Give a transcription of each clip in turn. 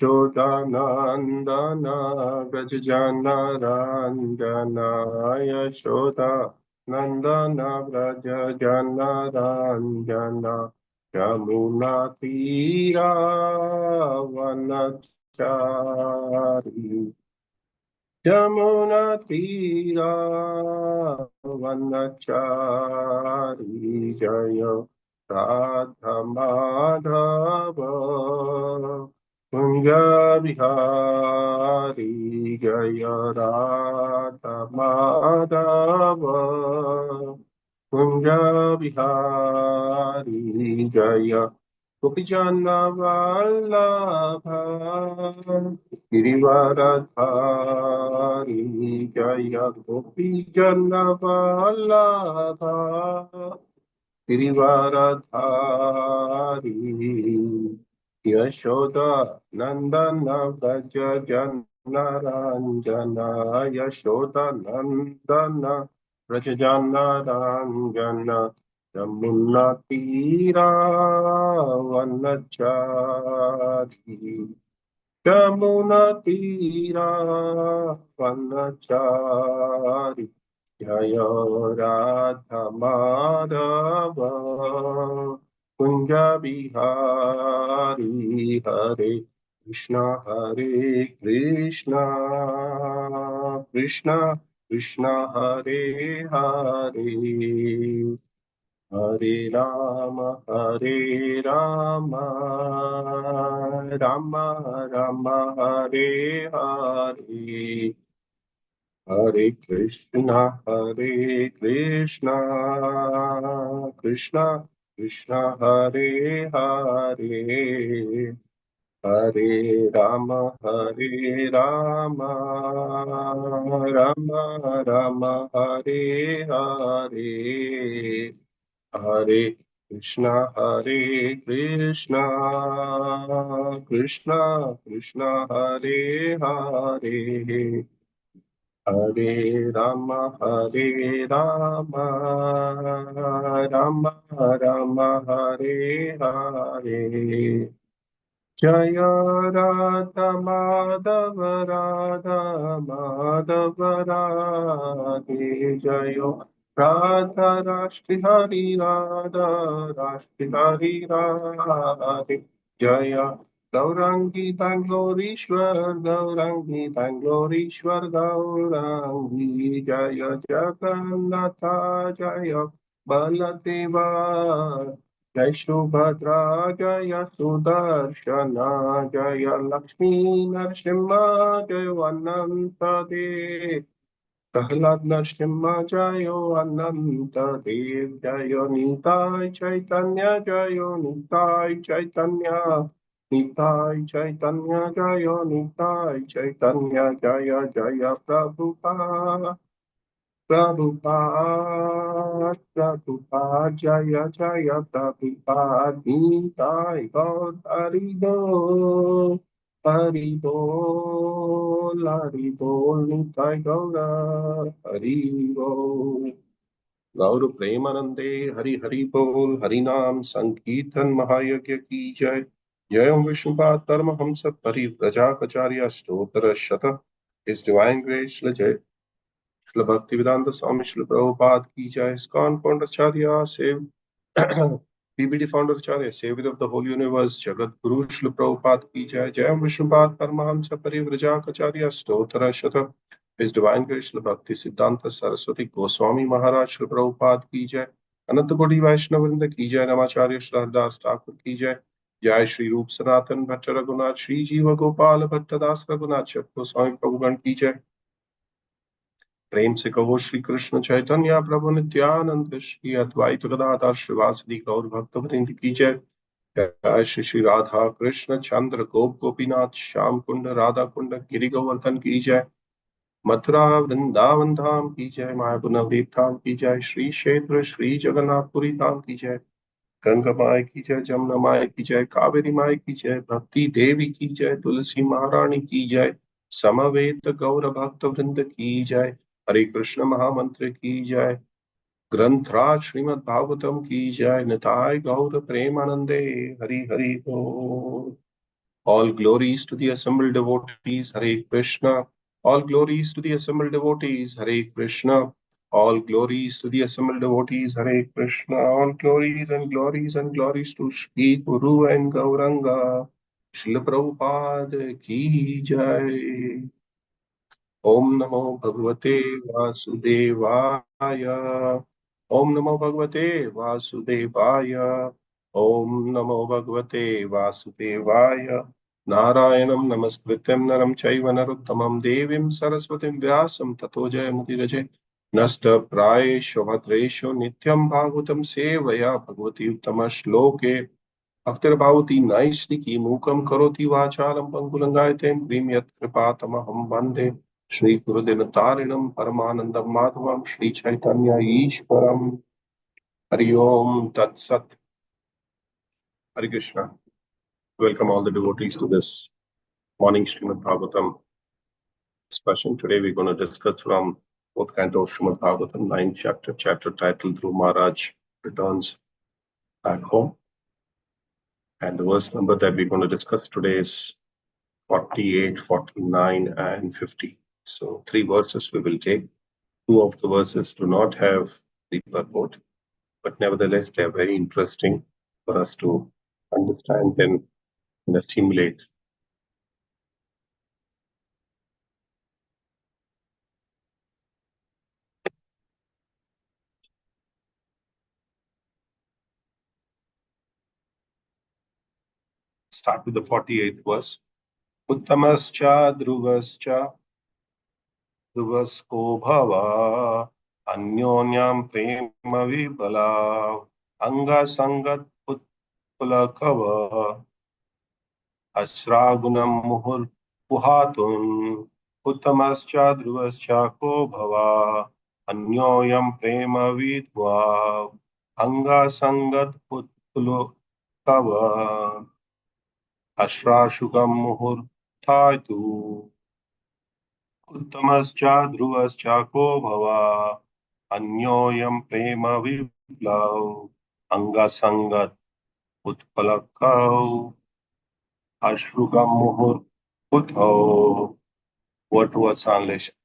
यशोदानन्दन व्रजजनरञ्जन यशोदानन्दन व्रजजनरञ्जन यमुनातीरावनचारि यमुनातीरावनचारि जय राधा माधव कुंज बिहारी जय राधा माधव कुंज बिहारी जय गोपीजन वल्लभ गिरिवरधारी जय गोपीजन वल्लभ गिरिवरधारी यशोदा नंदन व्रज जनरंजन यशोदा नंदन व्रज जनरंजन यमुना तीरावनचारि यमुना तीरावनचारि जय राधा माधव कुंज बिहारी हरे कृष्ण कृष्ण कृष्ण हरे हरे हरे राम राम राम हरे हरे हरे कृष्ण कृष्ण कृष्ण हरे हरे हरे राम राम राम हरे हरे हरे कृष्ण कृष्ण कृष्ण हरे हरे हरे राम राम राम हरे हरे जय राधा माधव राधे जय राधा राष्ट्र हरि राधे जय गौरांगी गौरांगी जय जगन्नाथ जय बलदेवा जय सुभद्रा जय सुदर्शन जय लक्ष्मी नरसिंह जय अनंत देव प्रहलाद नरसिंह जय अनंत देव जय निताय चैतन्य जय निताय चैतन्य जय निताय चैतन्य जय जय प्रभुपाद जय जय प्रभुपाद निताय गौर हरि बोल निताय गौर हरि बोल गौर प्रेमानंदे हरि हरि बोल हरि नाम संकीर्तन महायज्ञ की जय जय ओम विष्णुपाद परमहंस परिव्रजाचार्य स्तोत्र शत इस डिवाइन ग्रेस जय श्री भक्तिवेदांत स्वामी श्री प्रभुपाद की जय इस्कॉन फाउंडर सेव पीबीडी founder saviour of the whole universe जगत गुरु श्री प्रभुपाद की जय जय विष्णुपाद परमहंस परिव्रजाचार्य स्तोत्र शतक इस डिवाइन ग्रेस भक्ति सिद्धांत सरस्वती गोस्वामी महाराज श्री प्रभुपाद की जय अनंत कोटि वैष्णव वृंद की जय नमाचार्य श्री हरदास ठाकुर की जय जय श्री रूप सनातन भट्ट रघुनाथ श्री जीव गोपाल भट्टदास रघुनाथ गोस्वामी प्रभुगण की जय प्रेम से कहो श्री कृष्ण चैतन्य प्रभु नित्यानंद श्री अद्वैत गदाधर श्रीवासदि गौर भक्त वृंद की जय जय श्री श्री राधा कृष्ण चंद्र गोप गोपीनाथ श्याम कुंड राधा कुंड गिरि गोवर्धन की जय मथुरा वृंदावन धाम की जय मायापुर नवदीप धाम की जय श्री क्षेत्र श्री जगन्नाथपुरी धाम की जय गंगा माई की जय जमुना माई की जय कावेरी माई की जय भक्ति देवी की जय तुलसी महारानी की जय समवेत गौर भक्त वृंद की जय हरे कृष्ण महामंत्र की जय ग्रंथराज श्रीमद् भागवतम की जय निताय गौर प्रेमानंदे हरि हरि बोल All glories to the assembled devotees, Hare Krishna. All glories to the assembled devotees, Hare Krishna. All glories to the assembled devotees, Hare Krishna. All glories and glories and glories to Shri Guru and Gauranga. Srila Prabhupada ki jai. Om Namo Bhagavate Vasudevaya. Om Namo Bhagavate Vasudevaya. Om Namo Bhagavate Vasudevaya. Narayanam Namaskrityam Naram Chaiva Narottamam Devim Saraswatim Vyasam Tato Jayamudiraje. Nasta Prayesho Bhadresho Nityam Bhagavatam Sevaya Bhagavati Uttama Shloke. Bhaktir nicely ki mukam karoti vachalam pangulangayatem primyat kripatamaham bande Shri Gurudev Tarinam Paramanandam Madhavam Shri Chaitanya Ishwaram Hari Om Tat Sat. Hare Krishna. Welcome all the devotees to this morning Srimad Bhagavatam discussion. Today we're going to discuss from fourth canto of Srimad Bhagavatam, ninth chapter titled Dhruva Maharaj Returns Back Home. And the verse number that we're going to discuss today is 48, 49, and 50. So 3 verses we will take. 2 of the verses do not have the purport, but nevertheless they are very interesting for us to understand and assimilate. Start with the 48th verse. Uttamascha Dhruvascha Dhruvasko Bhava Anyonyam Prema Vibala Anga Sangat Pulakava Ashragunam Muhur Puhatun Uttamascha Dhruvascha Ko Bhava Anyoyam Prema Vidva Anga Sangat Pulakava Ashrashukam Muhur Thaitu Uttamascha Dhruvascha Ko Bhava Anyoyam Prema Viblav Anga Sangat Utpalakav Ashrukam Muhur Utho. Word to word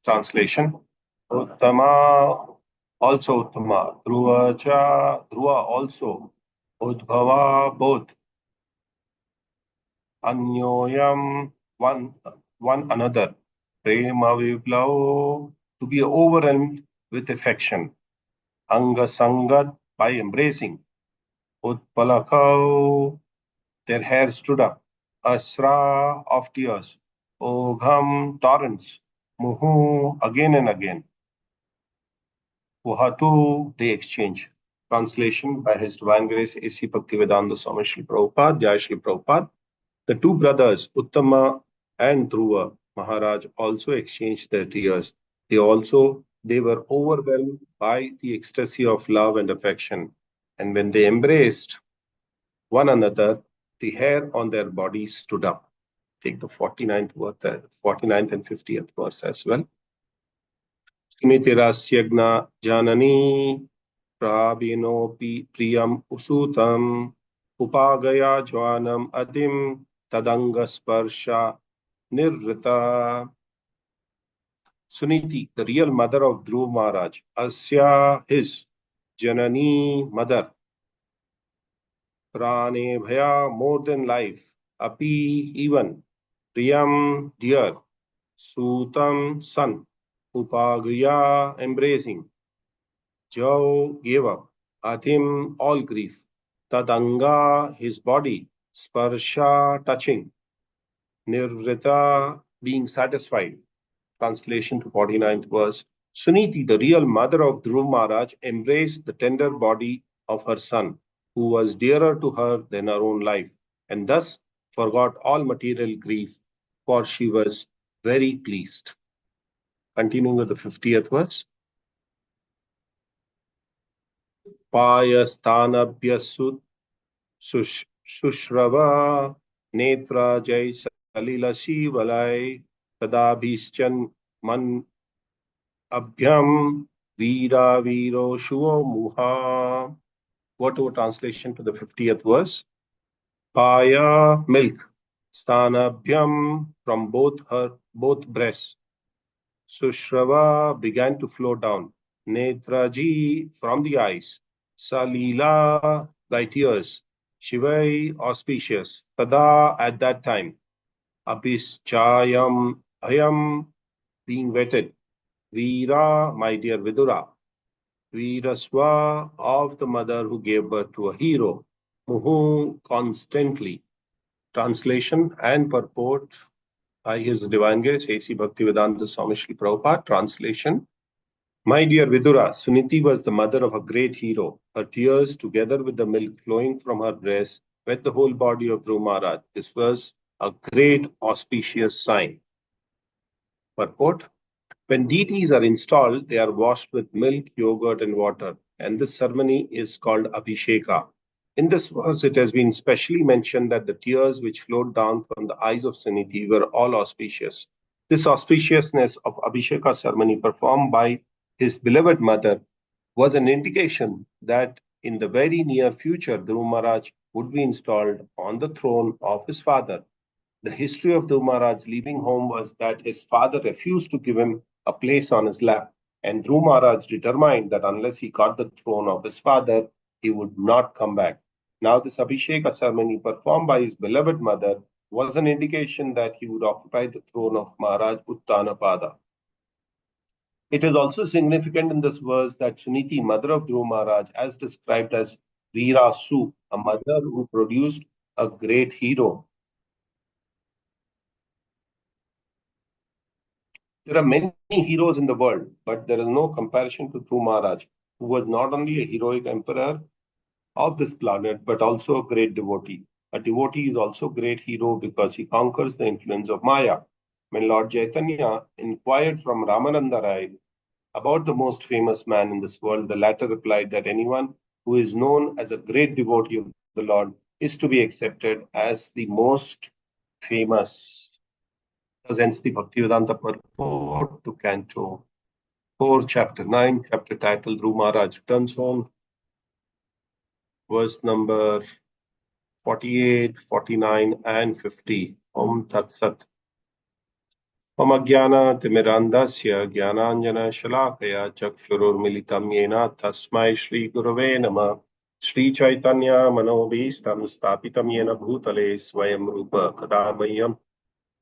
translation. Uttama, also Uttama. Dhruva also. Udbhava, both. Anyoyam, one another. Prema Viblav, to be overwhelmed with affection. Anga Sangat, by embracing. Utpalakav, their hair stood up. Asra, of tears. Ogham, torrents. Muhu, again and again. Uhatu, they exchange. Translation by His Divine Grace A.C. Bhaktivedanta Swami Srila Prabhupada, Jai Srila Prabhupada. The 2 brothers, Uttama and Dhruva Maharaj, also exchanged their tears. They were overwhelmed by the ecstasy of love and affection. And when they embraced one another, the hair on their bodies stood up. Take the 49th and 50th verse as well. Smitirasyagna janani prabhinopi priyam usutam upagaya jwanam adim tadanga sparsha nirrita. Suniti, the real mother of Dhruva Maharaj, Asya, his Janani, mother, Prane Bhaya, more than life, Api, even, Priyam, dear, Sutam, son, Upagya, embracing, Jau, gave up, Atim, all grief, Tadanga, his body, Sparsha, touching, Nirvrita, being satisfied. Translation to 49th verse. Suniti, the real mother of Dhruva Maharaj, embraced the tender body of her son, who was dearer to her than her own life, and thus forgot all material grief, for she was very pleased. Continuing with the 50th verse. Payastanabhyasut Sushrava Netra Jai Salila Shivalai Tadabhischan Man Abhyam Vira Viro Shuo Muha. What translation to the 50th verse? Paya, milk. Stanabhyam, from both breasts. Sushrava began to flow down. Netraji, from the eyes. Salila, thy tears. Shivai, auspicious. Tada, at that time. Abhischayam, ayam, being wetted. Veera, my dear Vidura. Veeraswa, of the mother who gave birth to a hero. Muhu, constantly. Translation and purport by His Divine Grace A.C. Bhaktivedanta Swami Srila Prabhupada. Translation. My dear Vidura, Suniti was the mother of a great hero. Her tears, together with the milk flowing from her breast, wet the whole body of Dhruv Maharaj. This was a great auspicious sign. Purport. When deities are installed, they are washed with milk, yogurt, and water, and this ceremony is called Abhisheka. In this verse, it has been specially mentioned that the tears which flowed down from the eyes of Suniti were all auspicious. This auspiciousness of Abhisheka ceremony performed by his beloved mother was an indication that in the very near future, Dhruv Maharaj would be installed on the throne of his father. The history of Dhruv Maharaj leaving home was that his father refused to give him a place on his lap, and Dhruv Maharaj determined that unless he got the throne of his father, he would not come back. Now, this Abhisheka ceremony performed by his beloved mother was an indication that he would occupy the throne of Maharaj Uttanapada. It is also significant in this verse that Suniti, mother of Dhruv Maharaj, as described as Veera Su, a mother who produced a great hero. There are many heroes in the world, but there is no comparison to Dhruv Maharaj, who was not only a heroic emperor of this planet, but also a great devotee. A devotee is also a great hero because he conquers the influence of Maya. When Lord Chaitanya inquired from Ramananda Rai about the most famous man in this world, the latter replied that anyone who is known as a great devotee of the Lord is to be accepted as the most famous. Presents the Bhaktivedanta purport to Canto 4, Chapter 9, chapter titled Dhruv Maharaj Returns Home, verse number 48, 49, and 50. Om Tat Sat. Om Ajnana-timirandasya Jnananjana-shalakaya Chakshururmilitam Yena Tasmai Shri Gurave Namah. Shri Chaitanya Manobhistam Stapitam Yena Bhutale Swayam Rupa Kadamayam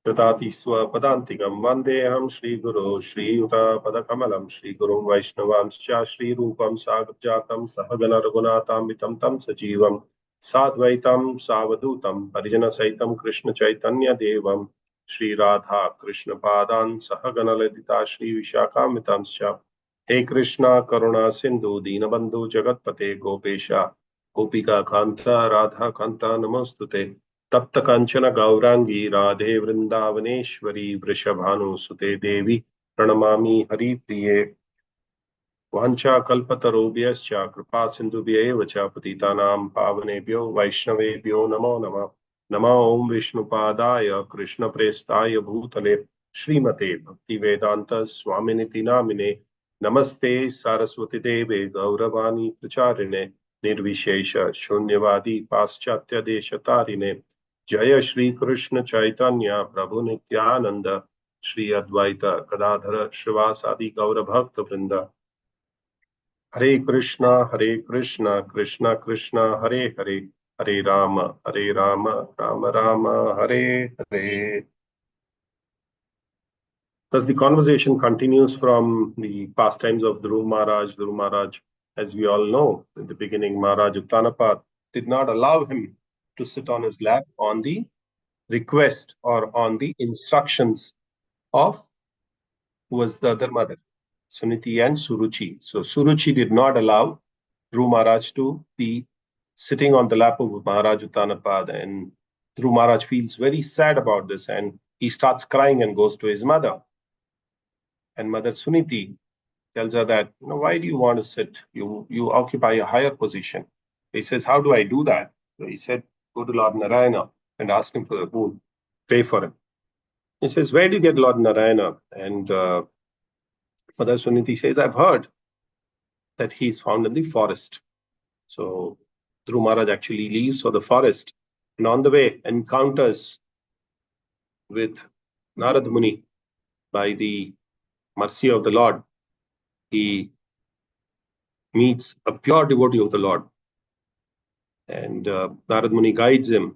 Tadati Swapadantikam Vandeham Shri Guru Shri Yuta Padakamalam Shri Guru Vaishnavamscha Shri Rupam Sagjatam Sahagana Raghunatam Vitam Tam Sajivam Sadvaitam Savadutam Parijana Saitam Krishna Chaitanya Devam Shri Radha Krishna Padan Sahagana Ladita Shri Vishakamitamscha He Krishna Karuna Sindhu Dinabandhu Jagatpate Gopesha Gopika Kanta Radha Kanta Namostute तप्त कांचन गौरांगी राधे वृंदावनेश्वरी वृषभानुसुते देवी प्रणमामि हरिप्रिये वाञ्छा कल्पतरुभ्यश्च कृपा सिन्धुभ्येव च पतितानां पावनेभ्यो वैष्णवेभ्यो नमो नमः नमो ओं विष्णुपादाय कृष्णप्रेष्ठाय भूतले श्रीमते भक्तिवेदान्त स्वामिनिति नामिने नमस्ते सरस्वती देवे गौरवाणी प्रचारिणे निर्विशेष शून्यवादी पाश्चात्य देशतारिणे जय श्री कृष्ण चैतन्य प्रभु नित्यानंद श्री अद्वैत गदाधर श्रीवासादि गौर भक्त वृंद हरे Krishna Krishna Krishna Hare Hare Hare Ram Ram Ram Hare Hare. Thus the conversation continues from the pastimes of Dhruv Maharaj. Dhruv Maharaj, as we all know, in the beginning, Maharaj Uttanapad did not allow him to sit on his lap on the request or on the instructions of who was the other mother, Suniti and Suruchi. So Suruchi did not allow Dhruv Maharaj to be sitting on the lap of Maharaj Uttanapad, and Dhruv Maharaj feels very sad about this, and he starts crying and goes to his mother. And Mother Suniti tells her that, why do you want to sit? You occupy a higher position. He says, how do I do that? So he said, go to Lord Narayana and ask him for the boon, pray for him. He says, where do you get Lord Narayana? And Mother Suniti says, I've heard that he is found in the forest. So Dhruv Maharaj actually leaves for the forest, and on the way encounters with Narad Muni, by the mercy of the Lord, he meets a pure devotee of the Lord, and Narad Muni guides him.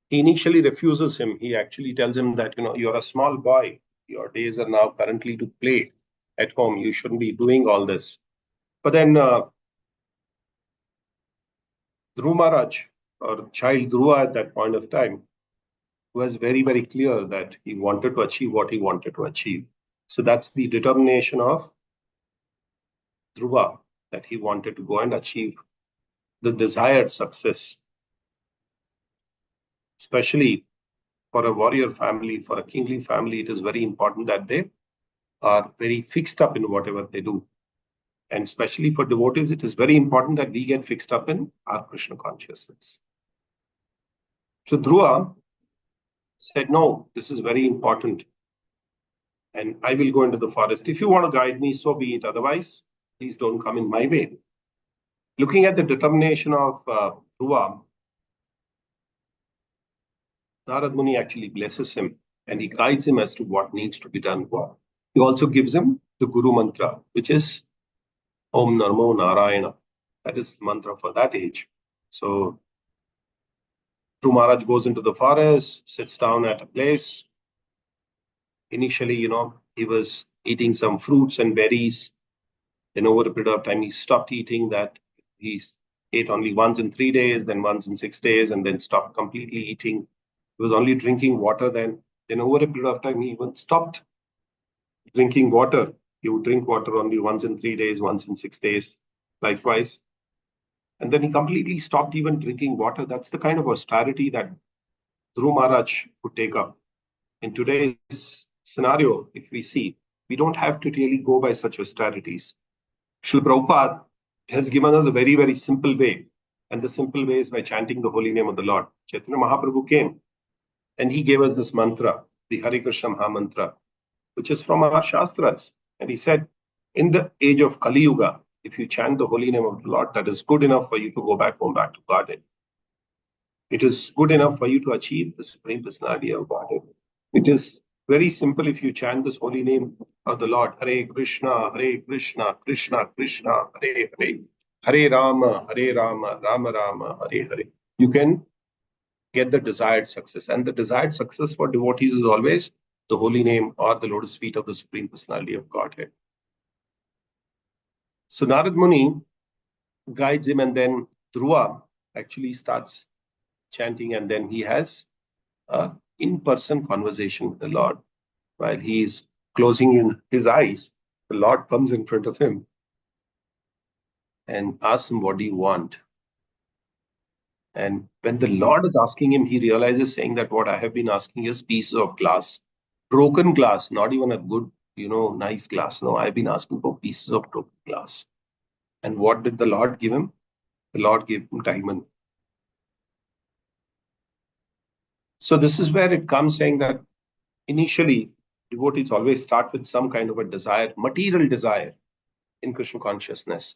He initially refuses him. He actually tells him that, you're a small boy. Your days are now currently to play at home. You shouldn't be doing all this. But then Dhruva Maharaj, or child Dhruva at that point of time, was very, very clear that he wanted to achieve what he wanted to achieve. So that's the determination of Dhruva, that he wanted to go and achieve the desired success, especially for a warrior family, for a kingly family. It is very important that they are very fixed up in whatever they do. And especially for devotees, it is very important that we get fixed up in our Krishna consciousness. So Dhruva said, no, this is very important. And I will go into the forest. If you want to guide me, so be it. Otherwise, please don't come in my way. Looking at the determination of Dhruva, Narad Muni actually blesses him and he guides him as to what needs to be done. He also gives him the Guru Mantra, which is Om Namo Narayana. That is the mantra for that age. So Dhruva Maharaj goes into the forest, sits down at a place. Initially, he was eating some fruits and berries. Then over a period of time, he stopped eating that. He ate only once in 3 days, then once in 6 days, and then stopped completely eating. He was only drinking water then. Then over a period of time, he even stopped drinking water. He would drink water only once in 3 days, once in 6 days, likewise. And then he completely stopped even drinking water. That's the kind of austerity that Dhruva Maharaj would take up. In today's scenario, if we see, we don't have to really go by such austerities. Srila Prabhupada has given us a very, very simple way. And the simple way is by chanting the holy name of the Lord. Chaitanya Mahaprabhu came and he gave us this mantra, the Hare Krishna Maha Mantra, which is from our Shastras. And he said, in the age of Kali Yuga, if you chant the holy name of the Lord, that is good enough for you to go back home, back to Godhead. It is good enough for you to achieve the Supreme Personality of Godhead. It is very simple if you chant this holy name of the Lord. Hare Krishna, Krishna Krishna, Hare Hare. Hare Rama, Rama Rama, Hare Hare. You can get the desired success. And the desired success for devotees is always the holy name or the lotus feet of the Supreme Personality of Godhead. So Narad Muni guides him, and then Dhruva actually starts chanting, and then he has an in-person conversation with the Lord. While he is closing in his eyes, the Lord comes in front of him and asks him, what do you want? And when the Lord is asking him, he realizes, saying that what I have been asking is pieces of glass, broken glass, not even a good, nice glass. No, I've been asking for pieces of broken glass. And what did the Lord give him? The Lord gave him diamond. So this is where it comes, saying that initially devotees always start with some kind of a desire, material desire in Krishna consciousness.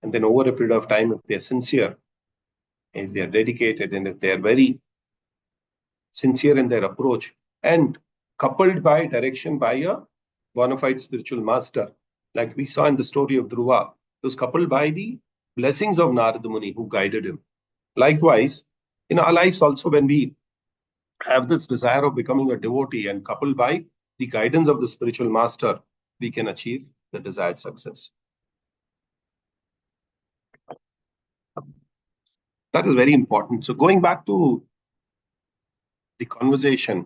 And then over a period of time, if they're sincere, if they're dedicated, and if they're very sincere in their approach, and coupled by direction by a bona fide spiritual master, like we saw in the story of Dhruva, it was coupled by the blessings of Narada Muni who guided him. Likewise, in our lives also, when we have this desire of becoming a devotee and coupled by the guidance of the spiritual master, we can achieve the desired success. That is very important. So going back to the conversation,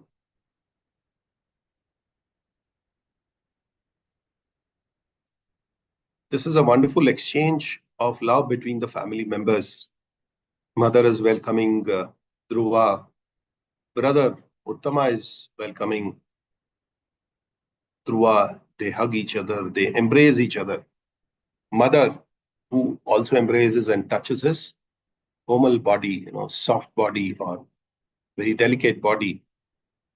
this is a wonderful exchange of love between the family members. Mother is welcoming Dhruva. Brother Uttama is welcoming Dhruva. They hug each other. They embrace each other. Mother, who also embraces and touches his komal body, soft body or very delicate body.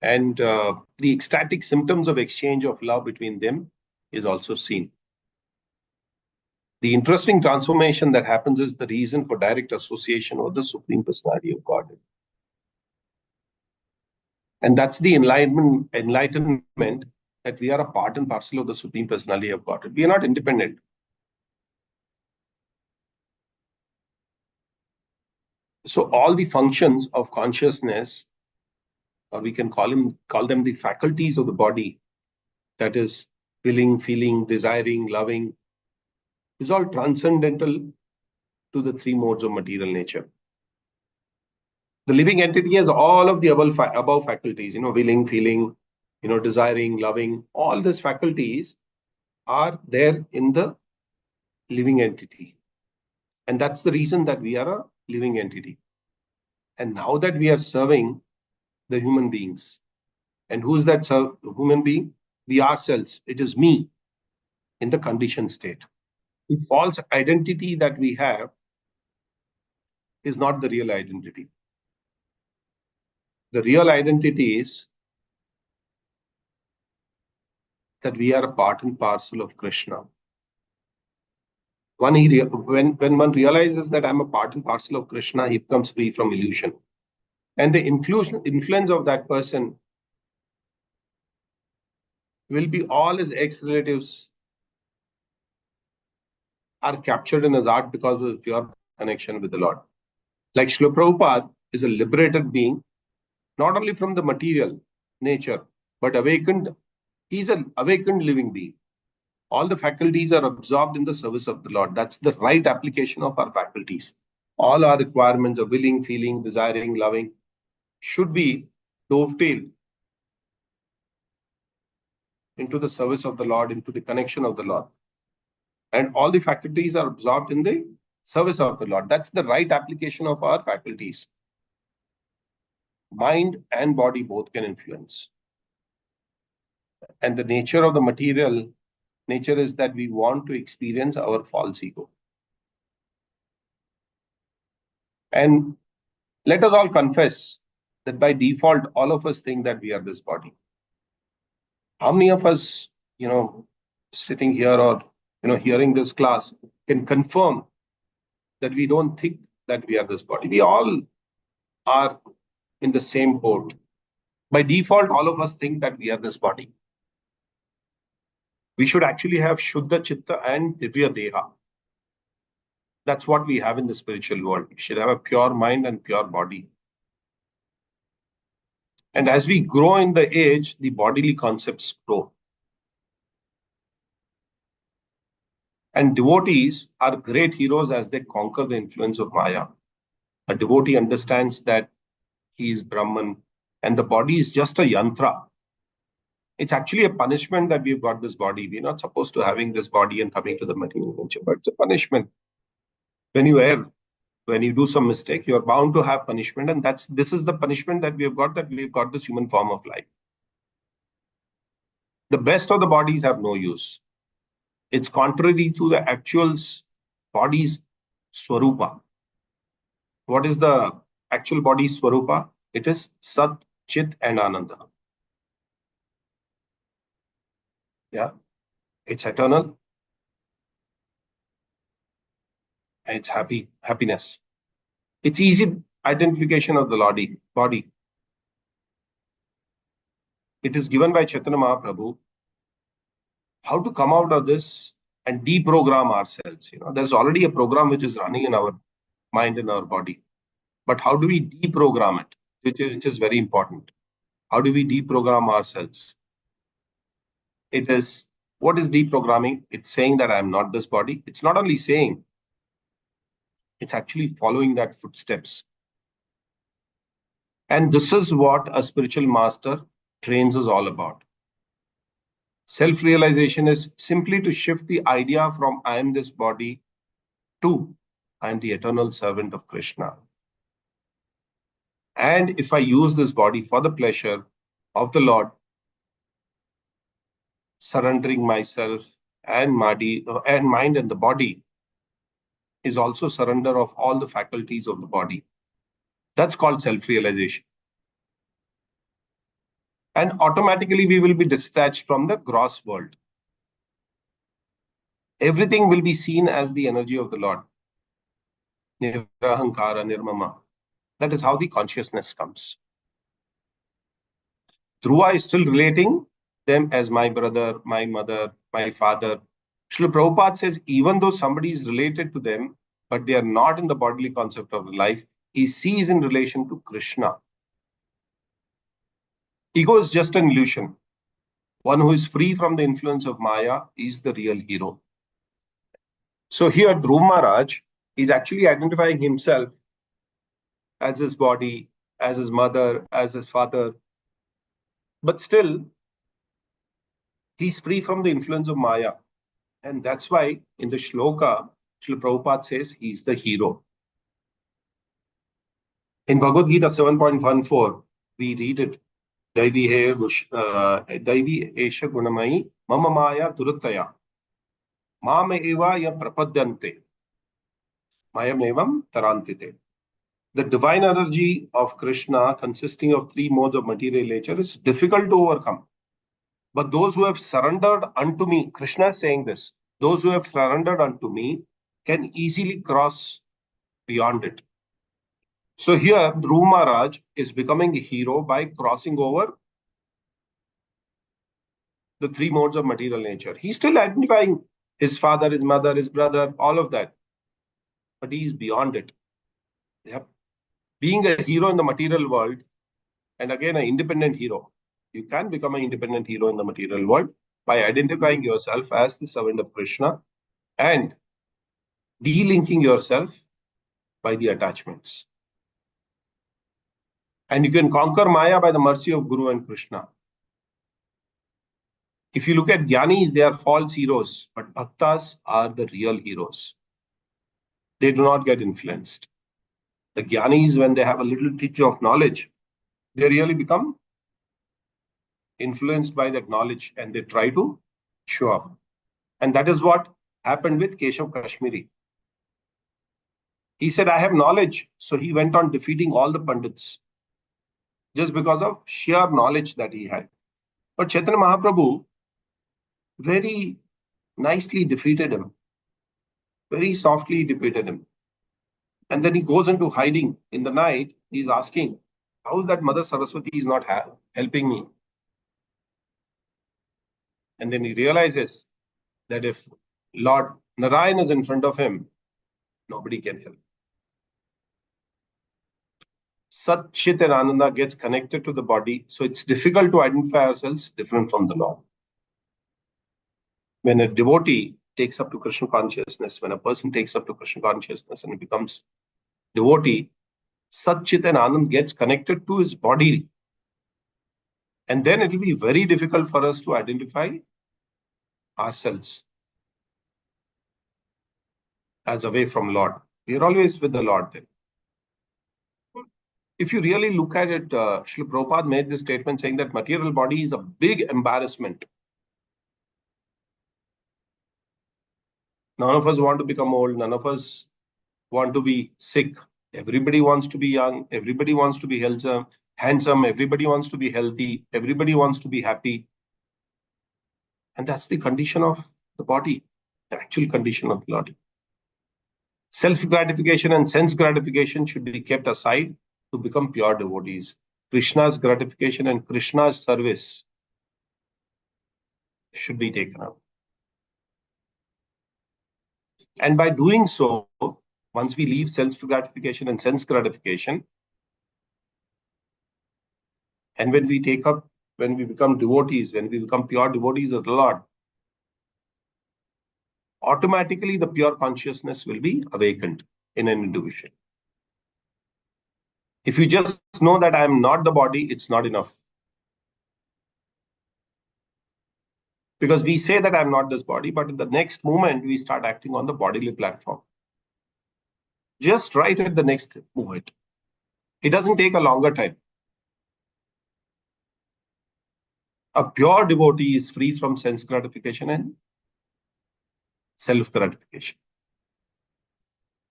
And the ecstatic symptoms of exchange of love between them is also seen. The interesting transformation that happens is the reason for direct association with the Supreme Personality of Godhead. And that's the enlightenment that we are a part and parcel of the Supreme Personality of God. We are not independent. So all the functions of consciousness, or we can call them the faculties of the body, that is willing, feeling, desiring, loving, is all transcendental to the three modes of material nature. The living entity has all of the above faculties, willing, feeling, desiring, loving. All these faculties are there in the living entity. And that's the reason that we are a living entity. And now that we are serving the human beings, and who is that human being? We ourselves. It is me in the conditioned state. The false identity that we have is not the real identity. The real identity is that we are a part and parcel of Krishna. When one realizes that I'm a part and parcel of Krishna, he becomes free from illusion. And the influence of that person will be all his ex-relatives are captured in his art because of his pure connection with the Lord. Like Srila Prabhupada is a liberated being, not only from the material nature, but awakened. He's an awakened living being. All the faculties are absorbed in the service of the Lord. That's the right application of our faculties. All our requirements of willing, feeling, desiring, loving should be dovetailed into the service of the Lord, into the connection of the Lord. And all the faculties are absorbed in the service of the Lord. That's the right application of our faculties. Mind and body both can influence. And the nature of the material nature is that we want to experience our false ego. And let us all confess that by default, all of us think that we are this body. How many of us, sitting here or, hearing this class can confirm that we don't think that we are this body? We all are in the same boat. By default, all of us think that we are this body. We should actually have Shuddha Chitta and Divya Deha. That's what we have in the spiritual world. We should have a pure mind and pure body. And as we grow in the age, the bodily concepts grow. And devotees are great heroes as they conquer the influence of Maya. A devotee understands that he is Brahman and the body is just a yantra. It's actually a punishment that we've got this body. We're not supposed to having this body and coming to the material nature, but it's a punishment. When you err, when you do some mistake, you're bound to have punishment. And this is the punishment that we've got this human form of life. The best of the bodies have no use. It's contrary to the actual body's swarupa. What is the actual body's swarupa? It is Sat, Chit, and Ananda. Yeah, it's eternal. It's happiness. It's easy identification of the body. It is given by Chaitanya Mahaprabhu. How to come out of this and deprogram ourselves. There's already a program which is running in our mind and our body. But how do we deprogram it? Which is very important. How do we deprogram ourselves? What is deprogramming? It's saying that I'm not this body. It's not only saying, it's actually following that footsteps. And this is what a spiritual master trains us all about. Self-realization is simply to shift the idea from I am this body to I am the eternal servant of Krishna. And if I use this body for the pleasure of the Lord, surrendering myself and mind and the body is also surrender of all the faculties of the body. That's called self-realization. And automatically we will be detached from the gross world. Everything will be seen as the energy of the Lord. Nirahankara, Nirmama. That is how the consciousness comes. Dhruva is still relating them as my brother, my mother, my father. Srila Prabhupada says, even though somebody is related to them, but they are not in the bodily concept of life, he sees in relation to Krishna. Ego is just an illusion. One who is free from the influence of Maya is the real hero. So here, Dhruv Maharaj is actually identifying himself as his body, as his mother, as his father, but still, he's free from the influence of Maya. And that's why in the shloka, Srila Prabhupada says he's the hero. In Bhagavad Gita 7.14, we read it. Daivi esha gunamai mama maya durataya mama eva ya prapadyante mayam evam tarantite. The divine energy of Krishna, consisting of three modes of material nature, is difficult to overcome. But those who have surrendered unto me, Krishna is saying this, those who have surrendered unto me can easily cross beyond it. So here, Dhruv Maharaj is becoming a hero by crossing over the three modes of material nature. He's still identifying his father, his mother, his brother, all of that. But he is beyond it. Yep. Being a hero in the material world, and again, an independent hero. You can become an independent hero in the material world by identifying yourself as the servant of Krishna and delinking yourself by the attachments. And you can conquer Maya by the mercy of Guru and Krishna. If you look at Jnanis, they are false heroes, but Bhaktas are the real heroes. They do not get influenced. The Jnanis, when they have a little tinge of knowledge, they really become influenced by that knowledge and they try to show up. And that is what happened with Keshav Kashmiri. He said, I have knowledge. So he went on defeating all the Pandits just because of sheer knowledge that he had. But Chaitanya Mahaprabhu very nicely defeated him, very softly defeated him. And then he goes into hiding in the night. He's asking, how is that Mother Saraswati is not helping me? And then he realizes that if Lord Narayan is in front of him, nobody can help. Sat, Chit and Ananda gets connected to the body. So it's difficult to identify ourselves different from the Lord. When a devotee takes up to Krishna consciousness, when a person takes up to Krishna consciousness and becomes devotee, Sat, Chit and Anand gets connected to his body. And then it will be very difficult for us to identify ourselves as away from Lord. We are always with the Lord then. If you really look at it, Srila Prabhupada made this statement saying that material body is a big embarrassment. None of us want to become old. None of us want to be sick. Everybody wants to be young. Everybody wants to be handsome. Everybody wants to be healthy. Everybody wants to be happy. And that's the condition of the body, the actual condition of the body. Self-gratification and sense gratification should be kept aside to become pure devotees. Krishna's gratification and Krishna's service should be taken up. And by doing so, once we leave self-gratification and sense gratification, and when we become devotees, when we become pure devotees of the Lord, automatically the pure consciousness will be awakened in an individual. If you just know that I am not the body, it's not enough. Because we say that I'm not this body, but in the next moment, we start acting on the bodily platform. Just right at the next moment. It doesn't take a longer time. A pure devotee is free from sense gratification and self-gratification.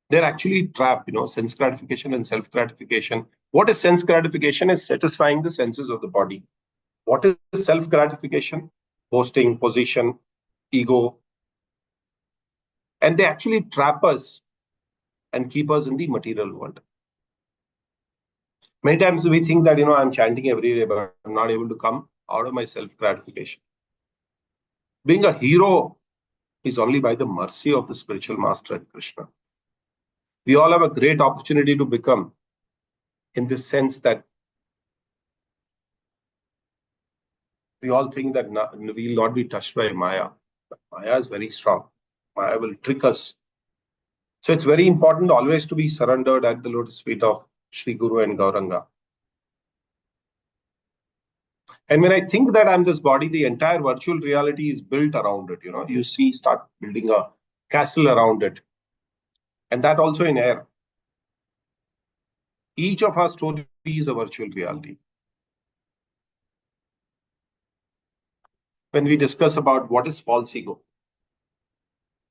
They're actually trapped, sense gratification and self-gratification. What is sense gratification? Is satisfying the senses of the body. What is self-gratification? Boasting, position, ego. And they actually trap us and keep us in the material world. Many times we think that, I'm chanting every day, but I'm not able to come out of my self-gratification. Being a hero is only by the mercy of the spiritual master at Krishna. We all have a great opportunity to become, in this sense that we all think that we will not be touched by Maya. But Maya is very strong. Maya will trick us. So it's very important always to be surrendered at the lotus feet of Sri Guru and Gauranga. And when I think that I'm this body, the entire virtual reality is built around it. You see, start building a castle around it. And that also in air. Each of our stories is a virtual reality. When we discuss about what is false ego,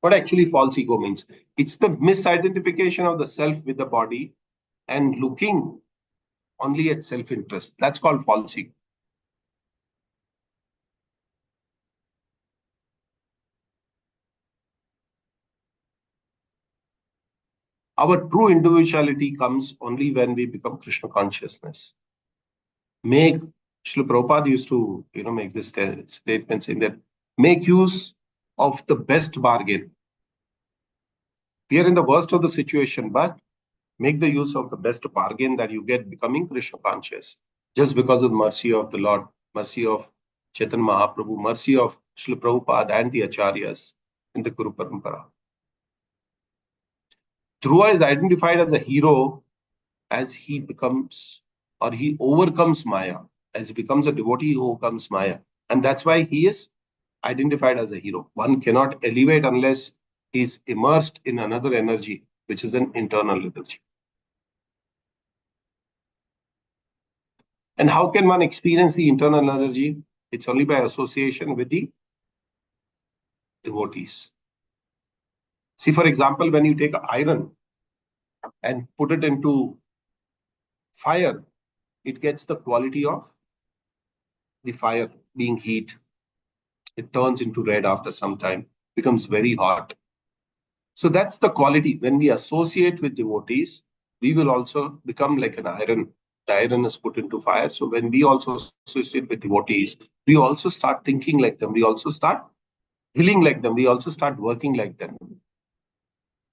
what actually false ego means, it's the misidentification of the self with the body and looking only at self-interest. That's called false ego. Our true individuality comes only when we become Krishna consciousness. Srila Prabhupada used to, make this statement saying that make use of the best bargain. We are in the worst of the situation, but make the use of the best bargain that you get becoming Krishna conscious. Just because of the mercy of the Lord, mercy of Chaitanya Mahaprabhu, mercy of Srila Prabhupada and the Acharyas in the Guru Parampara. Dhruva is identified as a hero as he becomes or he overcomes Maya, as he becomes a devotee who overcomes Maya. And that's why he is identified as a hero. One cannot elevate unless he is immersed in another energy, which is an internal energy. And how can one experience the internal energy? It's only by association with the devotees. See, for example, when you take iron and put it into fire, it gets the quality of the fire being heat. It turns into red after some time, becomes very hot. So that's the quality. When we associate with devotees, we will also become like an iron. The iron is put into fire. So when we also associate with devotees, we also start thinking like them. We also start feeling like them. We also start working like them.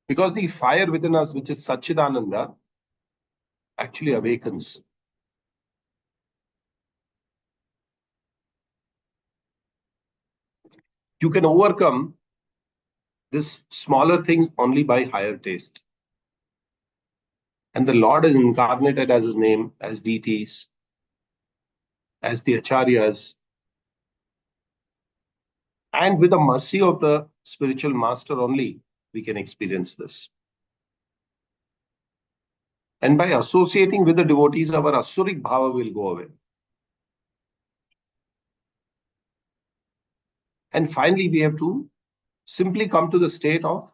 Because the fire within us, which is Satchidananda, actually awakens. You can overcome this smaller thing only by higher taste. And the Lord is incarnated as his name, as deities, as the acharyas. And with the mercy of the spiritual master only, we can experience this. And by associating with the devotees, our asuric bhava will go away. And finally, we have to simply come to the state of,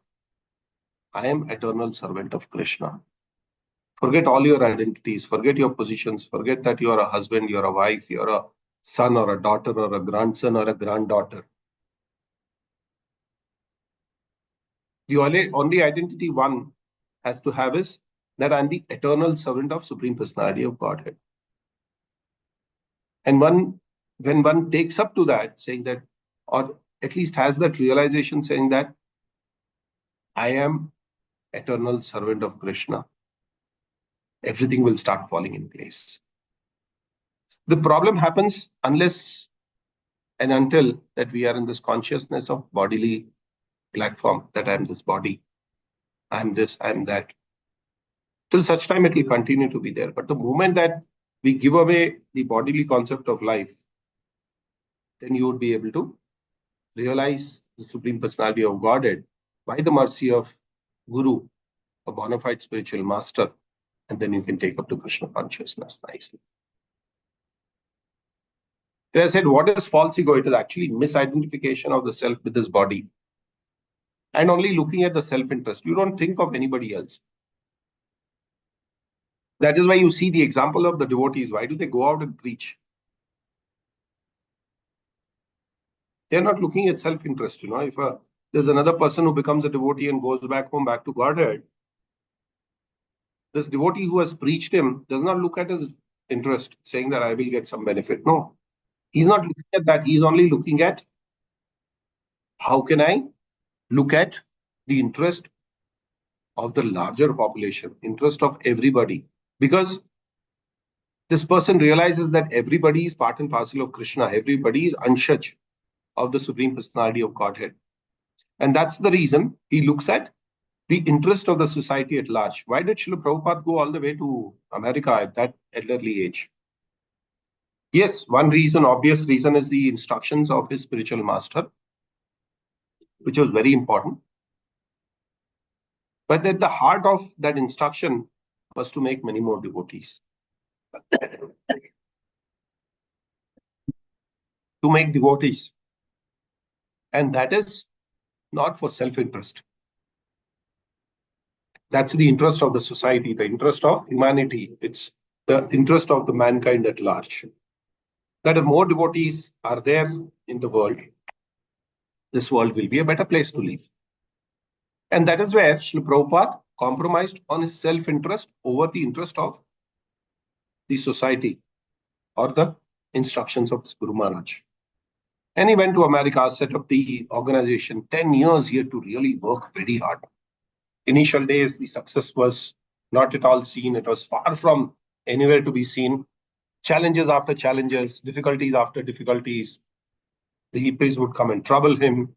I am eternal servant of Krishna. Forget all your identities, forget your positions, forget that you are a husband, you're a wife, you're a son or a daughter or a grandson or a granddaughter. The only identity one has to have is that I'm the eternal servant of Supreme Personality of Godhead. And when one takes up to that, saying that, or at least has that realization saying that I am eternal servant of Krishna, everything will start falling in place. The problem happens unless and until that we are in this consciousness of bodily platform, that I'm this body, I'm this, I'm that. Till such time it will continue to be there. But the moment that we give away the bodily concept of life, then you would be able to realize the Supreme Personality of Godhead by the mercy of Guru, a bona fide spiritual master, and then you can take up to Krishna consciousness nicely. As I said, what is false ego? It is actually misidentification of the self with this body and only looking at the self-interest. You don't think of anybody else. That is why you see the example of the devotees. Why do they go out and preach? They're not looking at self-interest. If there's another person who becomes a devotee and goes back home, back to Godhead, This devotee who has preached him does not look at his interest, saying that I will get some benefit. No, he's not looking at that. He's only looking at how can I look at the interest of the larger population, interest of everybody. Because this person realizes that everybody is part and parcel of Krishna. Everybody is Anshaj of the Supreme Personality of Godhead. And that's the reason he looks at the interest of the society at large. Why did Srila Prabhupada go all the way to America at that elderly age? Yes, one reason, obvious reason, is the instructions of his spiritual master, which was very important. But at the heart of that instruction was to make many more devotees. To make devotees. And that is not for self-interest. That's the interest of the society, the interest of humanity. It's the interest of the mankind at large. That if more devotees are there in the world, this world will be a better place to live. And that is where Srila Prabhupada compromised on his self-interest over the interest of the society or the instructions of his Guru Maharaj. And he went to America, set up the organization. 10 years he had to really work very hard. Initial days, the success was not at all seen. It was far from anywhere to be seen. Challenges after challenges, difficulties after difficulties. The hippies would come and trouble him.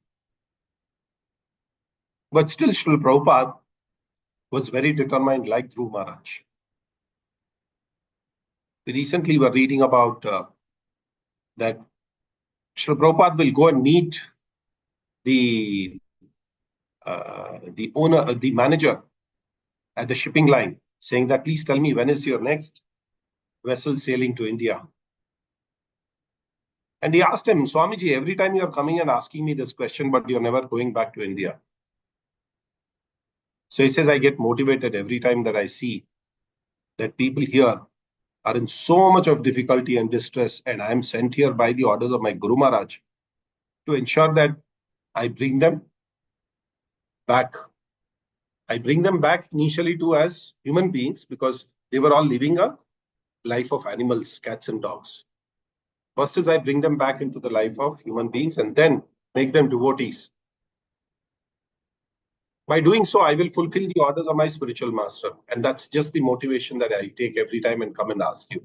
But still, Srila Prabhupada was very determined, like Dhruv Maharaj. We recently were reading about that Srila Prabhupada will go and meet the owner, the manager at the shipping line, saying that, please tell me, when is your next vessel sailing to India? And he asked him, Swamiji, every time you are coming and asking me this question, but you're never going back to India. So he says, I get motivated every time that I see that people here are in so much of difficulty and distress, and I am sent here by the orders of my Guru Maharaj to ensure that I bring them back. I bring them back initially to as human beings, because they were all living a life of animals, cats and dogs. First is I bring them back into the life of human beings and then make them devotees. By doing so, I will fulfill the orders of my spiritual master. And that's just the motivation that I take every time and come and ask you.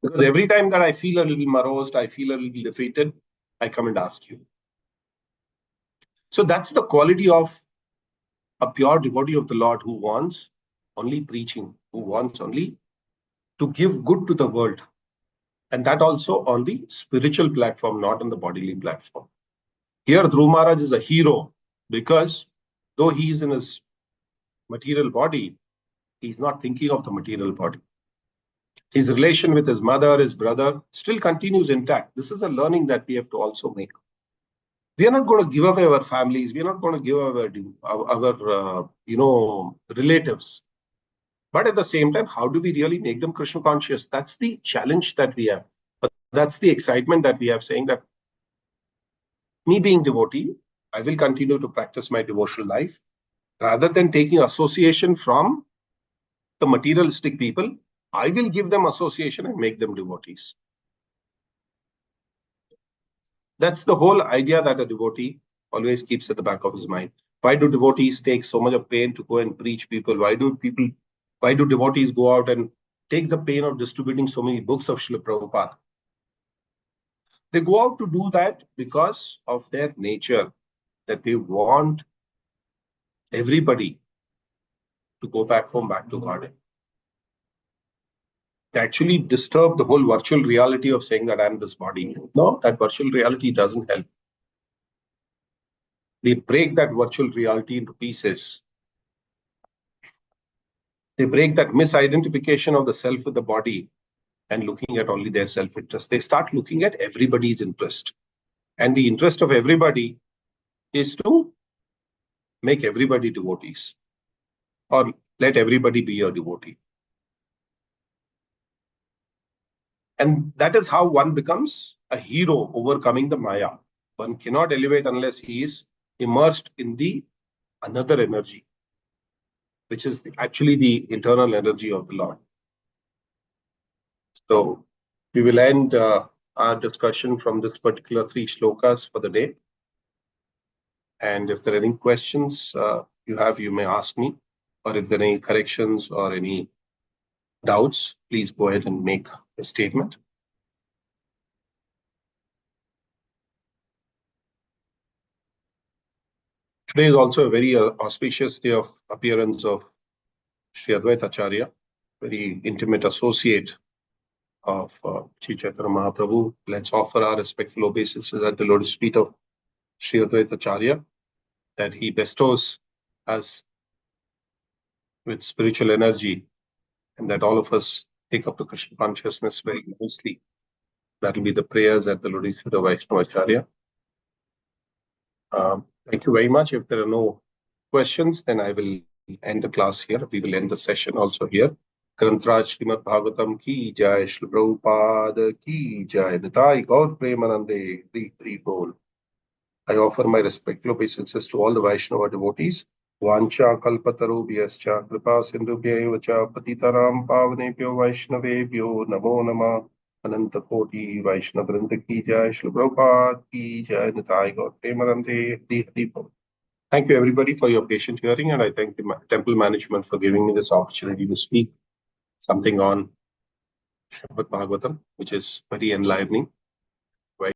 Because every time that I feel a little morosed, I feel a little defeated, I come and ask you. So that's the quality of a pure devotee of the Lord, who wants only preaching, who wants only to give good to the world. And that also on the spiritual platform, not on the bodily platform. Here, Dhruv Maharaj is a hero because though he is in his material body, he's not thinking of the material body. His relation with his mother, his brother, still continues intact. This is a learning that we have to also make. We are not going to give away our families. We are not going to give away our relatives. But at the same time, how do we really make them Krishna conscious? That's the challenge that we have. But that's the excitement that we have, saying that me being devotee, I will continue to practice my devotional life rather than taking association from the materialistic people. I will give them association and make them devotees. That's the whole idea that a devotee always keeps at the back of his mind. Why do devotees take so much of pain to go and preach people? Why do devotees go out and take the pain of distributing so many books of Srila Prabhupada? They go out to do that because of their nature, that they want everybody to go back home, back to God. They actually disturb the whole virtual reality of saying that I'm this body. No, that virtual reality doesn't help. They break that virtual reality into pieces. They break that misidentification of the self with the body and looking at only their self-interest. They start looking at everybody's interest. And the interest of everybody is to make everybody devotees, or let everybody be a devotee. And that is how one becomes a hero, overcoming the Maya. One cannot elevate unless he is immersed in the another energy. which is actually the internal energy of the Lord. So we will end our discussion from this particular three shlokas for the day. And if there are any questions you have, you may ask me. Or if there are any corrections or any doubts, please go ahead and make a statement. Today is also a very auspicious day of appearance of Sri Advaita Acharya, very intimate associate of Sri Chaitanya Mahaprabhu. Let's offer our respectful obeisances at the lotus feet of Sri Advaita Acharya, that he bestows us with spiritual energy, and that all of us take up the Krishna consciousness very nicely. That will be the prayers at the lotus feet of Vaishnava Acharya. Thank you very much. If there are no questions, then I will end the class here. We will end the session also here. Grantraj Srimad Bhagavatam ki jai, Shri Prabhupada ki jai, Nitai Gaur Premanande, Hri Bol. I offer my respectful obeisances to all the Vaishnava devotees. Vancha kalpatarubhyascha kripa sindhubhya cha patitaram pavanebhyo Vaishnavebhyo namo namah. Ananta Koti Vaishnava Vrinda ki jai, Shri Prabhupada ki jai, Nitai Gaur Premanande, Hri Bol. Thank you, everybody, for your patient hearing, and I thank the temple management for giving me this opportunity to speak something on Srimad Bhagavatam, which is very enlivening.